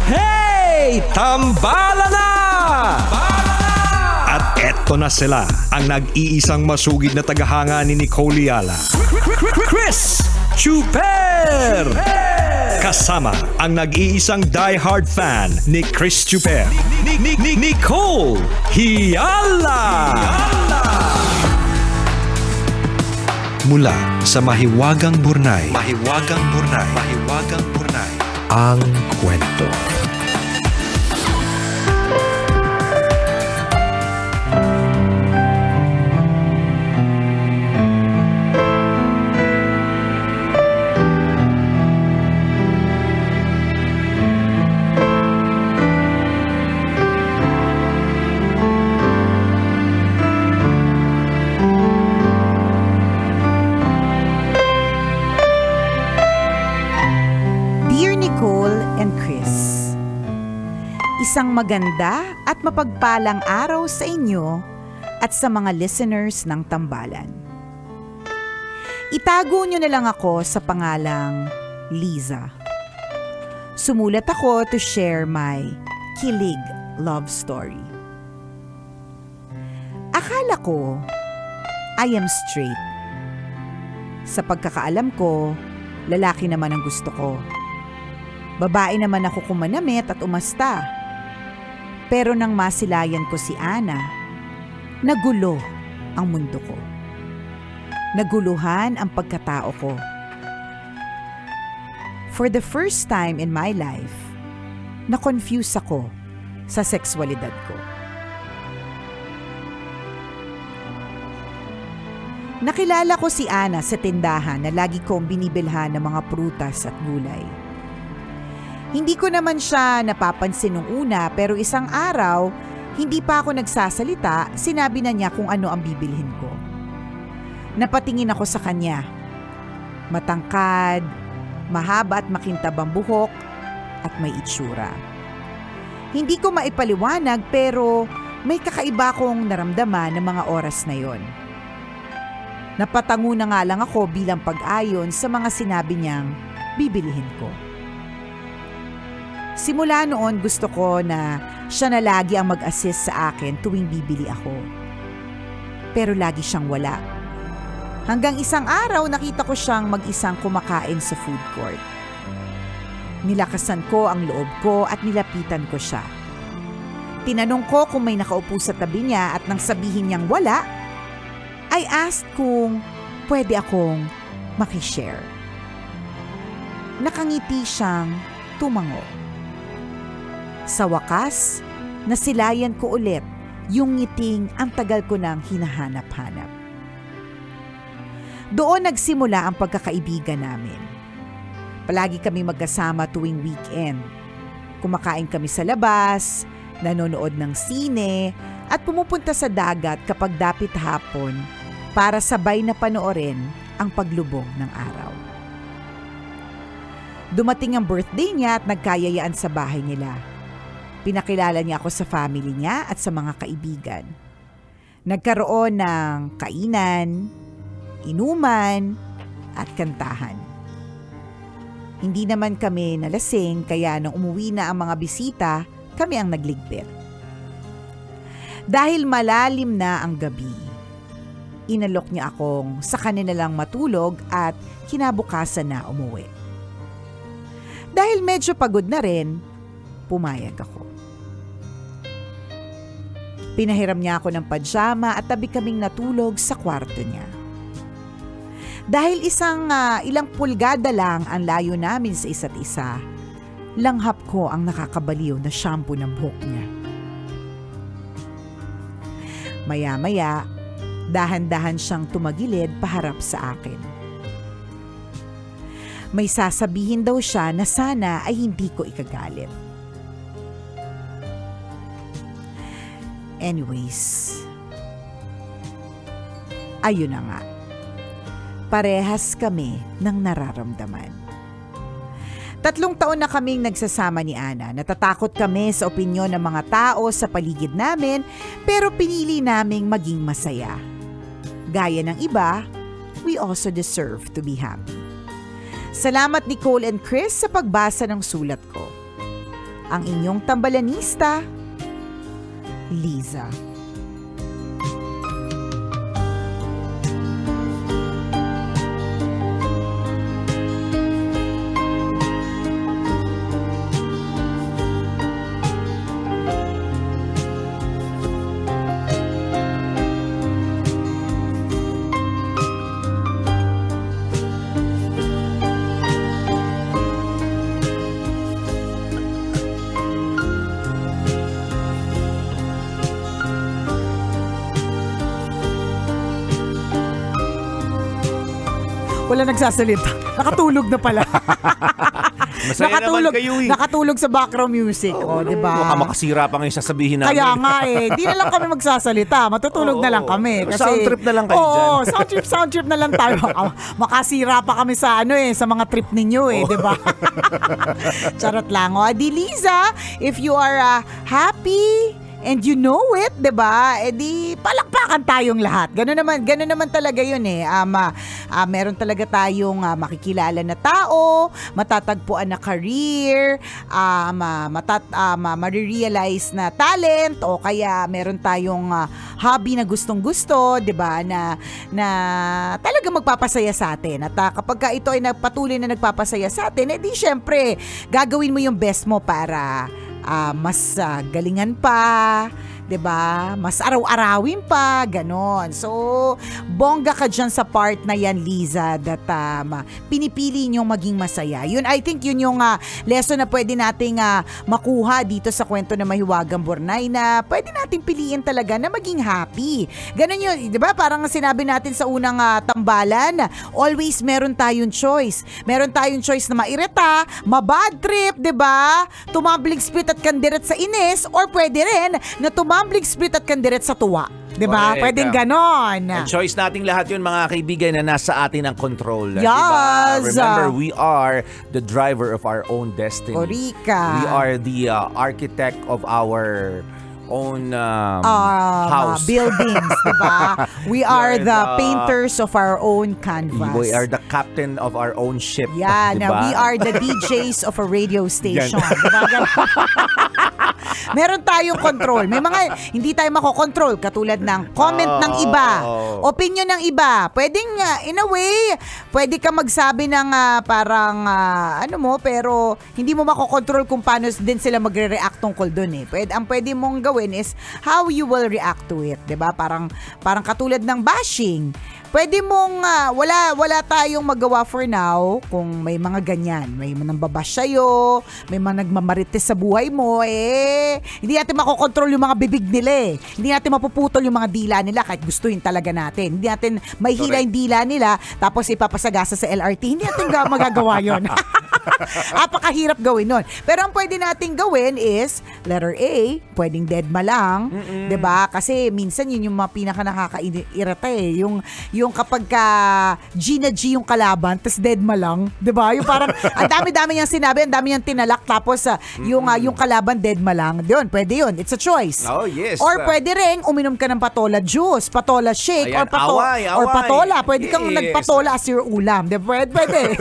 Hey! Tambala na! At eto na sila, ang nag-iisang masugid na tagahanga ni Nicole Yala. Chris Chuper! Kasama ang nag-iisang die-hard fan ni Chris Chuper. Nicole Yala! Mula sa Mahiwagang Burnay, ang kwento. Isang maganda at mapagpalang araw sa inyo at sa mga listeners ng Tambalan. Itago nyo na lang ako sa pangalang Liza. Sumulat ako to share my kilig love story. Akala ko, I am straight. Sa pagkakaalam ko, lalaki naman ang gusto ko. Babae naman ako kumanamit at umasta. Pero nang masilayan ko si Ana, nagulo ang mundo ko. Naguluhan ang pagkatao ko. For the first time in my life, na-confuse ako sa sexualidad ko. Nakilala ko si Ana sa tindahan na lagi kong binibilhan ng mga prutas at gulay. Hindi ko naman siya napapansin nung una pero isang araw, hindi pa ako nagsasalita, sinabi na niya kung ano ang bibilhin ko. Napatingin ako sa kanya. Matangkad, mahaba at makintab ang buhok at may itsura. Hindi ko maipaliwanag pero may kakaiba akong naramdaman ng mga oras na yon. Napatango na nga lang ako bilang pag-ayon sa mga sinabi niyang bibilihin ko. Simula noon gusto ko na siya na lagi ang mag-assist sa akin tuwing bibili ako. Pero lagi siyang wala. Hanggang isang araw nakita ko siyang mag-isang kumakain sa food court. Nilakasan ko ang loob ko at nilapitan ko siya. Tinanong ko kung may nakaupo sa tabi niya at nang sabihin niyang wala, I asked kung pwede akong makishare. Nakangiti siyang tumango. Sa wakas, nasilayan ko ulit yung ngiting ang tagal ko nang hinahanap-hanap. Doon nagsimula ang pagkakaibigan namin. Palagi kami magkasama tuwing weekend. Kumakain kami sa labas, nanonood ng sine, at pumupunta sa dagat kapag dapit hapon para sabay na panoorin ang paglubog ng araw. Dumating ang birthday niya at nagkayayaan sa bahay nila. Pinakilala niya ako sa family niya at sa mga kaibigan. Nagkaroon ng kainan, inuman, at kantahan. Hindi naman kami nalasing kaya nung umuwi na ang mga bisita, kami ang nagligpit. Dahil malalim na ang gabi, inalok niya akong sa kanila lang matulog at kinabukasan na umuwi. Dahil medyo pagod na rin, pumayag ako. Pinahiram niya ako ng pajama at tabi kaming natulog sa kwarto niya. Dahil ilang pulgada lang ang layo namin sa isa't isa, langhap ko ang nakakabaliw na shampoo ng buhok niya. Maya-maya, dahan-dahan siyang tumagilid paharap sa akin. May sasabihin daw siya na sana ay hindi ko ikagalit. Anyways, ayun na nga. Parehas kami ng nararamdaman. 3 taon na kaming nagsasama ni Ana. Natatakot kami sa opinyon ng mga tao sa paligid namin pero pinili naming maging masaya. Gaya ng iba, we also deserve to be happy. Salamat Nicole and Chris sa pagbasa ng sulat ko. ang inyong tambalanista, Liza. Wala nagsasalita. Nakatulog na pala. Masaya naman kayo eh. Nakatulog sa background music. Di ba? Baka makasira pa ngayon sasabihin namin. Kaya nga di na lang kami magsasalita. Matutulog na lang kami. Kasi, sound trip na lang kayo dyan. Oo, sound trip na lang tayo. Makasira pa kami sa sa mga trip ninyo di ba? Charot lang. Di Liza, if you are happy and you know it, 'di ba? Di palakpakan tayong lahat. Ganun naman talaga 'yun meron talaga tayong makikilala na tao, matatagpuan na career, marirealize na talent o kaya meron tayong hobby na gustong-gusto, 'di ba? Na talaga magpapasaya sa atin. At kapag ito ay patuloy na nagpapasaya sa atin, di syempre gagawin mo yung best mo para mas galingan pa, 'di ba? Mas araw-arawin pa, ganon. So, bongga ka dyan sa part na yan, Liza, that pinipili niyong maging masaya. Yun, I think yun yung lesson na pwede nating makuha dito sa kwento na Mahiwagang Burnay, na pwede nating piliin talaga na maging happy. Ganon yun, 'di ba? Parang sinabi natin sa unang tambalan, always meron tayong choice. Meron tayong choice na mairita, mabad trip, 'di ba? Tumambling split at kandiret sa inis, or pwede rin na tumambling split at kandiret sa tuwa. 'Di ba? Correct. Pwedeng ganon. And choice nating lahat yun, mga kaibigan, na nasa atin ang control. Yes! Diba? Remember, we are the driver of our own destiny. Korika. We are the architect of our own house. Buildings, diba? We are the painters of our own canvas. We are the captain of our own ship. Yeah, diba? now we are the DJs of a radio station. Diba? Meron tayong control. May mga hindi tayo makokontrol, katulad ng comment ng iba, opinion ng iba. Pwedeng, in a way, pwede ka magsabi ng parang, pero hindi mo makokontrol kung paano din sila magre-react tungkol dun ang pwede mong gawin is how you will react to it, 'di ba? Parang katulad ng bashing. Pwede mong wala tayong magawa for now kung may mga ganyan. May nambabash sa'yo, may mga nagmamarites sa buhay mo, hindi natin makokontrol yung mga bibig nila Hindi natin mapuputol yung mga dila nila kahit gustuhin talaga natin. Hindi natin mahihila yung dila nila tapos ipapasagasa sa LRT. Hindi natin magagawa yun. Apakahirap gawin nun. Pero ang pwede nating gawin is, letter A, pwedeng deadma lang. 'Di ba? Kasi minsan yun yung mga pinaka nakakairita yung kapag G na G yung kalaban, tas deadma lang. 'Di ba? Yung parang, ang dami-dami niyang sinabi, ang dami niyang tinalak, tapos yung kalaban deadma lang. Yun, pwede yun. It's a choice. Oh, yes. Or pwede rin, uminom ka ng patola juice, patola shake, Ayan, away. or patola. Pwede kang Yes. nagpatola as your ulam. Pwede.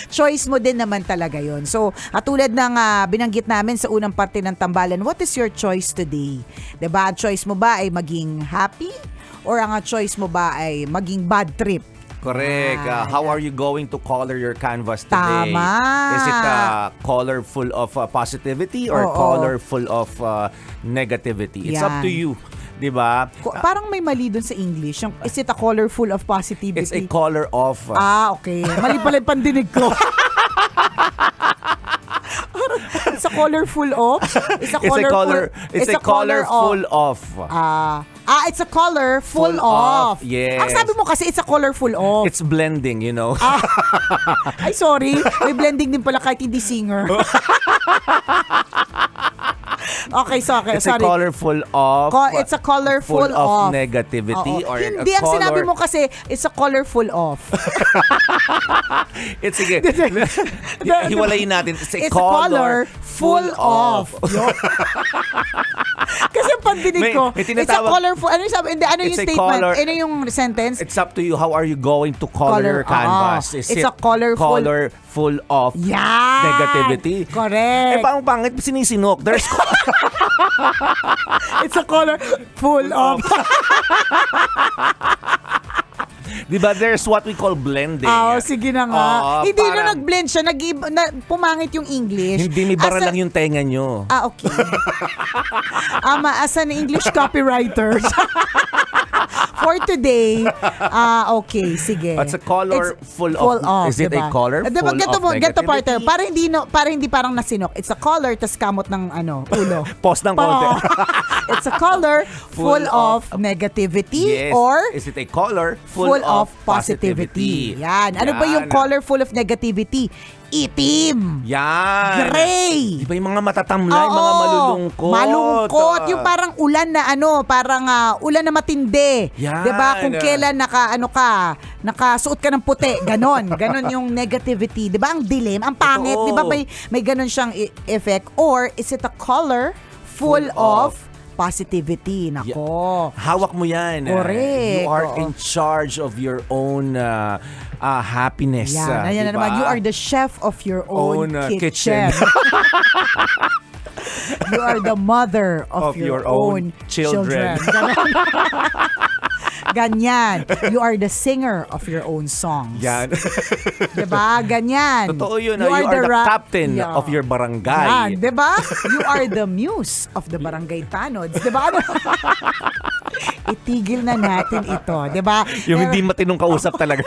Choice mo din naman talaga yun. So, tulad ng binanggit namin sa unang parte ng tambalan, what is your choice today? 'Di ba? Ang choice mo ba ay maging happy? Or ang choice mo ba ay maging bad trip? Correct. How are you going to color your canvas today? Tama. Is it color full of positivity or color full of negativity? It's up to you. Diba? Parang may mali dun sa English. Is it a color full of positivity? It's a color of... okay. Mali pala yung pandinig ko. It's a color full of? It's a color full of. It's a color full of. Yes. Ang sabi mo kasi, it's a color full of. It's blending, you know. Ay, sorry. May blending din pala kahit hindi singer. Okay, so okay, It's a colorful of... It's a colorful of negativity or hindi, ang sinabi mo kasi, it's a colorful of. It's sige. Hiwalayin natin. It's a color full of. Kasi ang dinig ko. May It's a tinatawag- colorful, ano yung sabi, hindi, ano yung It's a statement? color- Ano yung sentence? It's up to you. How are you going to color your canvas? Is It's it a colorful- full of Yan! negativity? Correct. Parang pangit, sinisinok. There's It's a color full of... Diba, there's what we call blending. sige na nga. Oo, Hindi parang- na nag-blend siya, pumangit yung English. Hindi, may bara As a- lang yung tenga nyo. Okay. As an English copywriter, for today, okay, sige. It's a color It's full of- is it a color Diba, full ganito of mo, ganito partner, negativity? para hindi parang nasinok. It's a color, tas kamot ng ulo. Pause ng konti. It's a color full of negativity Yes. or Is it a color full of positivity. Yan. Ano ba yung color full of negativity? Itim. Yan. Gray. Di ba yung mga matatamlay, mga malulungkot? Malungkot. Yung parang ulan na parang ulan na matindi. Yan. 'Di ba? Kung kailan nakasuot ka ng puti, ganon. Ganon yung negativity. 'Di ba? Ang dilim, ang pangit, Totoo. 'di ba? May ganon siyang effect. Or is it a color full of positivity? Nako. Hawak mo yan. Correct. You are Oo. in charge of your own happiness. Yan. Ayan na diba? naman. You are the chef of your own kitchen. You are the mother of your own children. Ganyan. You are the singer of your own songs. Yan. Diba? Ganyan. Totoo yun. You are the captain Yeah. of your barangay. Yan. Diba? You are the muse of the barangay tanods. Diba? Itigil na natin ito. Diba? Yung hindi matinong kausap talaga.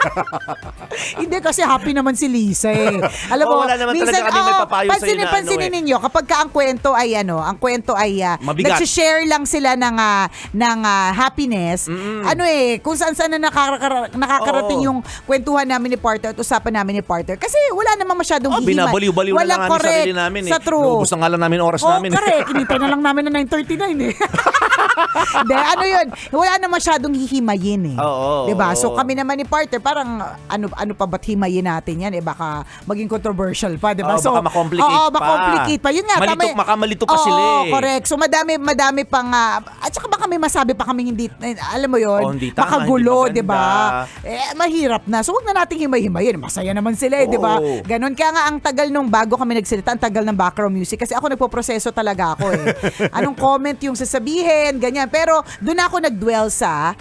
Hindi kasi happy naman si Lisa eh. Alam mo, Wala naman talaga kaming may papayo sa'yo na pansinin ninyo kapag ka ang kwento ay Mabigat. nag-share lang sila ng happiness. Kung saan na nakakarating Oo. yung kwentuhan namin ni partner at usapan namin ni partner. Kasi wala naman masyadong hihimay. Binabaliw-baliw na lang namin sarili namin eh. Sa true. Naubos na nga lang namin oras namin. Correct. Inintay na lang namin na 9:39 eh. Hindi, yun? Wala na masyadong hihimayin eh. Oo. Diba? So kami naman ni partner, parang ano pa ba't himayin natin yan? Baka maging controversial pa, diba? Oo, So, baka ma-complicate pa. ma-complicate pa. Yun nga. Makamalito pa sila eh. Correct. So madami pang, at saka baka may masabi pa kami hindi, alam mo yun, Hindi tama, makagulo, hindi diba? Mahirap na. So wag na nating himay-himayin. Masaya naman sila eh, diba? Oo. Ganon. Kaya nga ang tagal nung bago kami nagsalita, ang tagal ng background music. Kasi ako nagpo-proseso talaga ako eh. Anong comment yung sasabihin, ganyan. Pero doon ako nag-dwell sa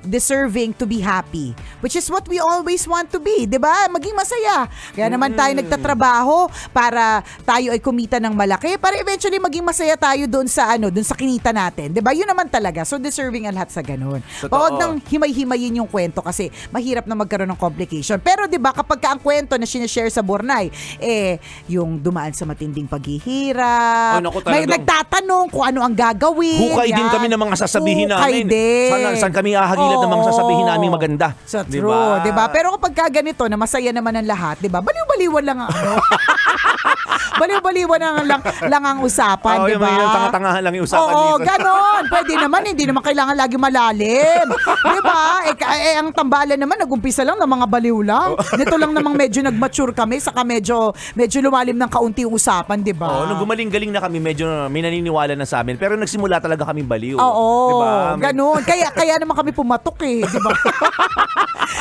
deserving to be happy. Which is what we always want to be, di ba? Maging masaya. Kaya naman tayo nagtatrabaho para tayo ay kumita ng malaki para eventually maging masaya tayo doon sa kinita natin. Di ba? Yun naman talaga. So deserving ang lahat sa ganun. Totoo. Huwag nang himay-himayin yung kwento kasi mahirap na magkaroon ng complication. Pero di ba kapag ang kwento na sinashare sa Bornay, yung dumaan sa matinding paghihirap, Oh, naku, may talagang- nagtatanong kung ano ang gagawin. Hukay din yan. kami ng mga sasabihin Hukay namin. din. Saan kami ahagilad ng mga Oo. sasabihin namin maganda. So true, diba? Pero kapag ganito na masaya naman ang lahat, diba? Baliw-baliwan lang ang baliw-baliwan lang ang usapan, Oo, diba? yung tanga-tangahan lang yung usapan Oo, dito. ganon. Pwede naman, hindi naman kailangan lagi malalim. Diba? Ang tambalan naman, nag-umpisa lang ng mga baliw lang. Nito lang namang medyo nag-mature kami, saka medyo lumalim ng kaunti yung usapan, diba? Oo, nung gumaling-galing na kami, medyo may naniniwala na sa amin. Pero nagsimula talaga kami baliw. Oo, Diba? ganun. Kaya naman kami pumatok eh, di ba?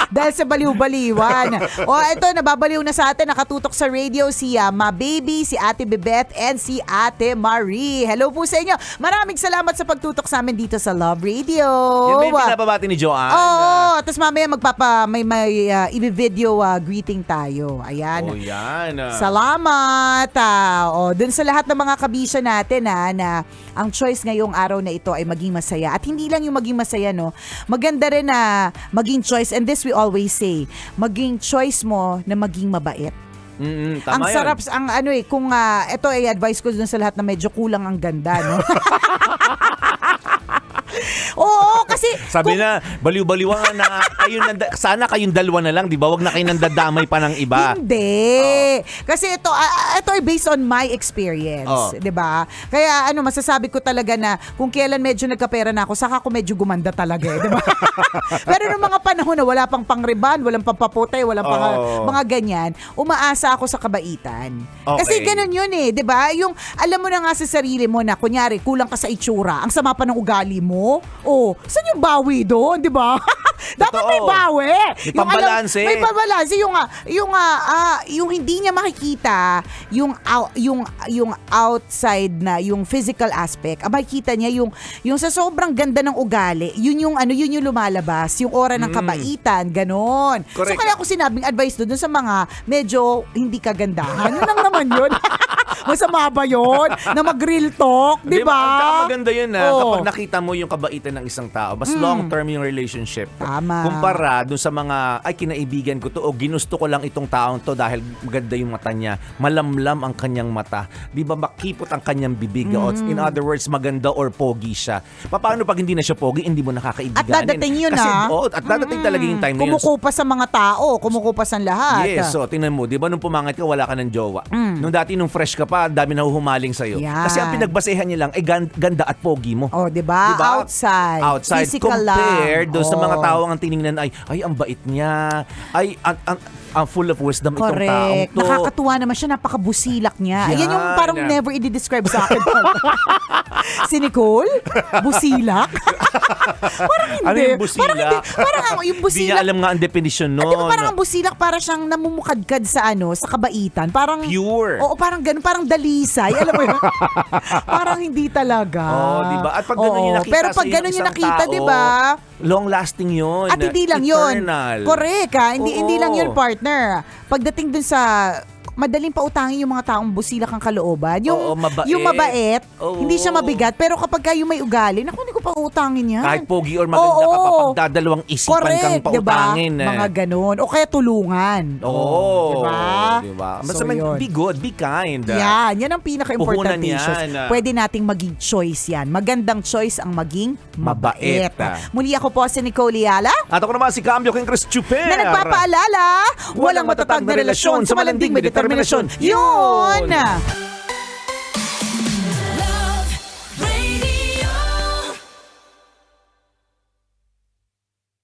Dahil sa baliw-baliwan. Ito, nababaliw na sa atin, nakatutok sa radio si Ma Baby, si Ate Bebet, and si Ate Marie. Hello po sa inyo. Maraming salamat sa pagtutok sa amin dito sa Love Radio. Yan ba yung pinapabati ni Joanne? Oo, tapos mamaya may i-video greeting tayo. Ayan. Oh, yan. Salamat. Dun sa lahat ng mga kabisya natin na ang choice ngayong araw na ito ay maging masaya. At hindi lang yung maging masaya, no? Maganda rin na maging choice, and this we always say, maging choice mo na maging mabait. Tama Ang yan. sarap, kung ito ay advice ko dun sa lahat na medyo kulang ang ganda, no? Oo, kasi Sabi na, baliw-baliwan na sana kayong dalawa na lang, di ba? Wag na kayo nandadamay pa ng iba. Hindi. Kasi ito ay based on my experience, Oh. 'di ba? Kaya masasabi ko talaga na kung kailan medyo nagkapera na ako, saka ako medyo gumanda talaga, 'di ba? Pero nung mga panahon na wala pang pangriban, walang pampaputay, walang mga ganyan, umaasa ako sa kabaitan. Kasi Okay. ganun 'yun 'di ba? Yung alam mo na nga sa sarili mo na kunyari kulang ka sa itsura, ang sama pa ng ugali mo. Oh, saan yung bawi doon, 'di ba? Dapat may Totoo. bawi. May pambalanse. May pambalanse yung hindi niya makikita yung outside na yung physical aspect. Makikita niya yung sa sobrang ganda ng ugali, yun yung lumalabas, yung aura ng kabaitan, ganon. So Correct. kaya ako sinabing advice doon sa mga medyo hindi kagandahan. Yun lang naman yun. Masama ba yun? Na mag-real talk, di ba? Ang maganda yun Oo. kapag nakita mo yung kabaitan ng isang tao, mas long-term yung relationship. Tama. Kumpara dun sa mga, ay kinaibigan ko to o ginusto ko lang itong taong to dahil maganda yung mata niya, malamlam ang kanyang mata. Di ba makipot ang kanyang bibig? O in other words, maganda or pogi siya. Paano pag hindi na siya pogi, hindi mo nakakaibiganin? At dadating yun, Kasi, ah. at dadating talaga yung time na yun. Kumukupas sa mga tao, kumukupas ang lahat. Yes, so tingnan mo, 'di ba nung pumangit ka wala ka ng jowa. Nung dati nung fresh ka pa, dami na huhumaling sa iyo. Yan. Kasi ang pinagbasehan niya lang ay ganda at pogi mo. Oh, 'di ba? Outside. Physical compared lang. doon sa mga Oh. tao ang tiningnan ay ang bait niya. Ay ang full of wisdom itong taong Correct. to. Nakakatuwa naman siya, napakabusilak niya. Yan yung parang Yan. never i-describe sa akin. Si Nicole? Busilak? Parang hindi. Ano yung busilak? Parang hindi. Parang yung Hindi niya busilak. alam nga ang definition Di ba noon. parang ang busilak para siyang namumukadkad sa sa kabaitan. Parang Pure. Oo, parang ganun, parang dalisay. Alam mo yun? Parang hindi talaga. Oh, di ba? At pag ganun yung Oo, nakita pero pag sa ganun yung isang nakita, tao, di ba? long lasting 'yun. At hindi lang yun. Eternal. Correct ha. Hindi lang Oo. yun, partner. Pagdating dun sa madaling pautangin yung mga taong busilak ang kalooban. Oo, mabait. Yung mabait, Oo. hindi siya mabigat. Pero kapag yung may ugali, naku, hindi ko pa utangin yan. Kahit pogi or maganda ka pa, pagdadalawang isipan kang Correct, diba? pautangin. Mga ganun. O kaya tulungan. Oo. Diba? Diba? So, Basta yun. be good, be kind. Yan ang pinaka-important Puhunan issues. yan. Pwede nating maging choice yan. Magandang choice ang maging mabait. Mabait. Muli ako po si Nicole Yala. At ako naman si Cambio King Chris Chuper. Na nagpapaalala, walang matatag na relasyon sa malanding may determinasyon. Yun!